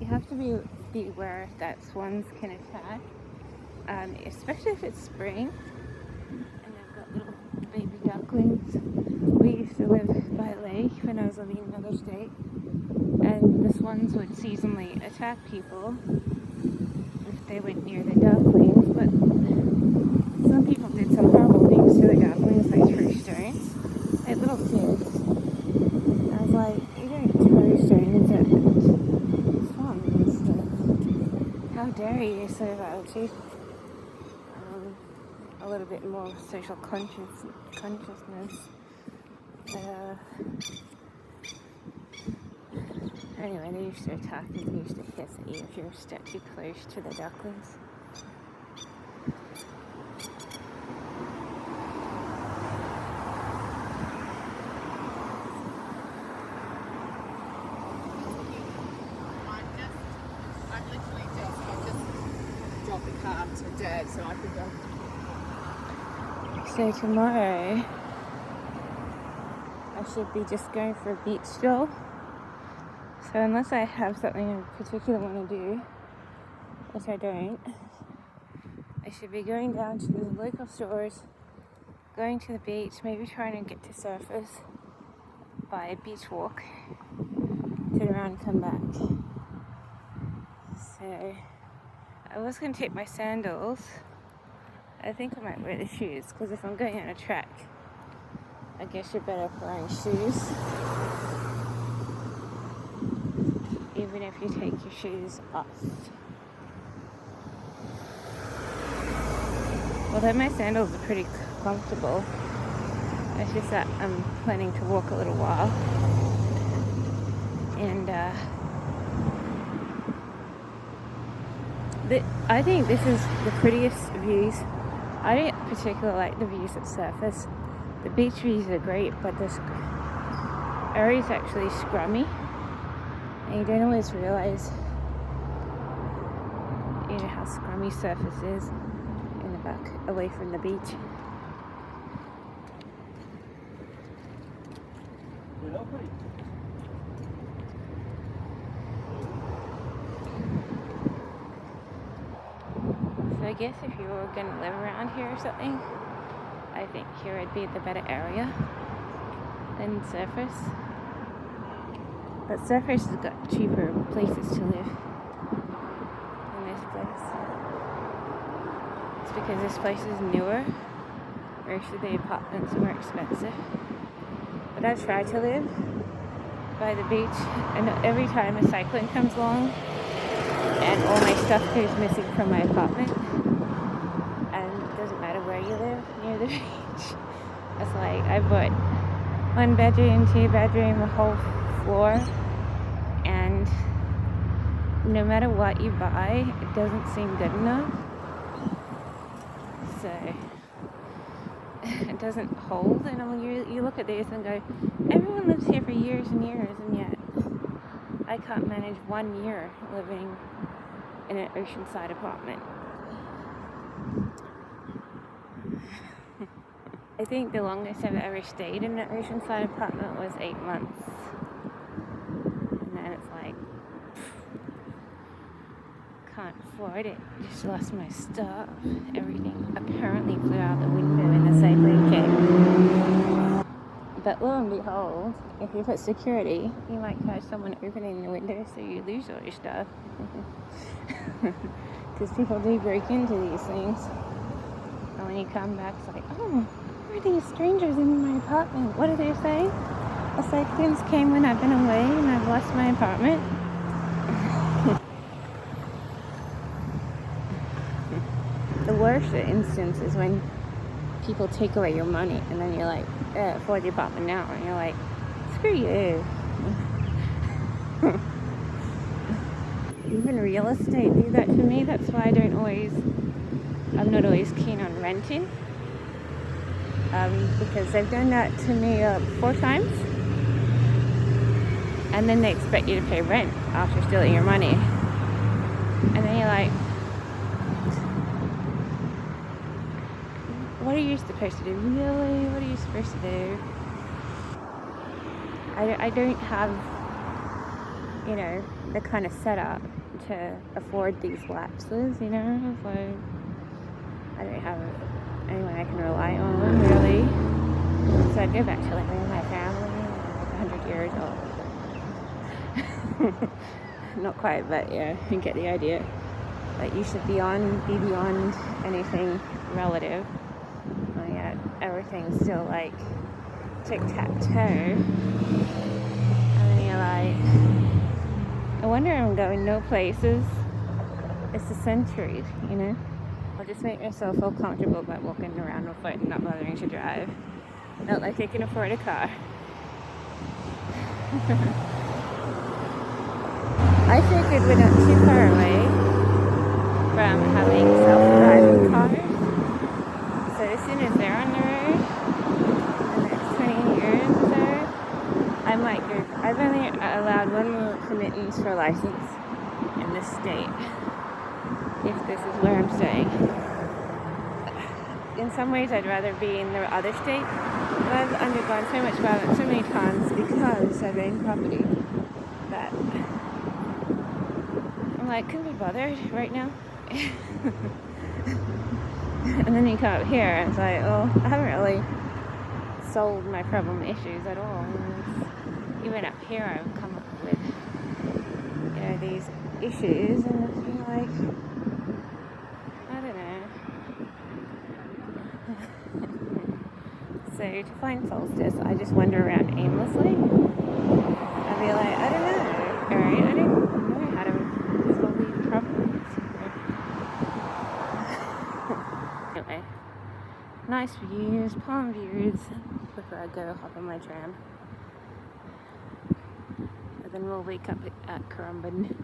you have to be aware that swans can attack, especially if it's spring and they've got little baby ducklings. We used to live by a lake when I was living in another state, and the swans would seasonally attack people if they went near the ducklings, but some people did some horrible things to the ducklings, like threw stones at little kids. I was like, you don't throw stones at swans. How dare you say that to a little bit more social consciousness. Anyway, they used to attack and they used to hiss at you if you stepped too close to the ducklings. Dead, so I could go. So tomorrow I should be just going for a beach stroll. So unless I have something in particular I want to do, which I don't, I should be going down to the local stores, going to the beach, maybe trying to get to surface by a beach walk, turn around and come back. So I was going to take my sandals. I think I might wear the shoes, because if I'm going on a track, I guess you're better wearing shoes. Even if you take your shoes off. Although my sandals are pretty comfortable, it's just that I'm planning to walk a little while. And I think this is the prettiest views. I don't particularly like the views at surface. The beach views are great, but this area is actually scrummy, and you don't always realize, how scrummy surface is in the back, away from the beach. So I guess if you were going to live around here or something, I think here would be the better area than surface. But surface has got cheaper places to live than this place. It's because this place is newer. Most of the apartments are more expensive. But I try to live by the beach, and every time a cyclone comes along and all my stuff goes missing from my apartment, and it doesn't matter where you live near the beach. It's like I bought 1 bedroom, 2 bedroom, a whole floor, and no matter what you buy, it doesn't seem good enough. So it doesn't hold, and you look at this and go, everyone lives here for years and years, and yet I can't manage 1 year living in an oceanside apartment. I think the longest I've ever stayed in an oceanside apartment was 8 months. And then it's like, can't afford it. Just lost my stuff. Everything apparently flew out the window in the cyclone came. But lo and behold, if you put security, you might catch someone opening the window, so you lose all your stuff. Because people do break into these things. And when you come back, it's like, oh, who are these strangers in my apartment? What do they say? The cyclones came when I've been away and I've lost my apartment. The worst instance is when people take away your money and then you're like, afford the apartment now, and you're like, screw you. Even real estate do that to me. That's why I'm not always keen on renting, because they've done that to me 4 times, and then they expect you to pay rent after stealing your money, and then you're like, what are you supposed to do? Really? What are you supposed to do? I don't have, they're kind of set up to afford these lapses, you know. It's like I don't have anyone I can rely on really. So I'd go back to living with my family, like 100 years old. Not quite, but yeah, you get the idea. That you should be beyond anything relative. And yet everything's still like tic-tac-toe. And then you're like, I wonder I'm going no places. It's the centuries, you know? I'll just make myself feel comfortable by walking around on foot and not bothering to drive. Not like I can afford a car. I figured we're not too far away from having self-driving cars. So as soon as they're on the road, in the next 20 years or so, I might go. I've only allowed one more remittance for a license in this state, if this is where I'm staying. In some ways, I'd rather be in the other state, but I've undergone so much violence so many times because I've owned property that I'm like, couldn't be bothered right now. And then you come up here and it's like, oh, I haven't really solved my problem issues at all. Even up here I've come up with, you know, these issues, and I feel like, I don't know. So to find solstice, I just wander around aimlessly. I'd be like, I don't know, alright, I don't know how to solve these problems. Anyway, nice views, palm views, before I go hop on my tram. And then we'll wake up at Currumbin.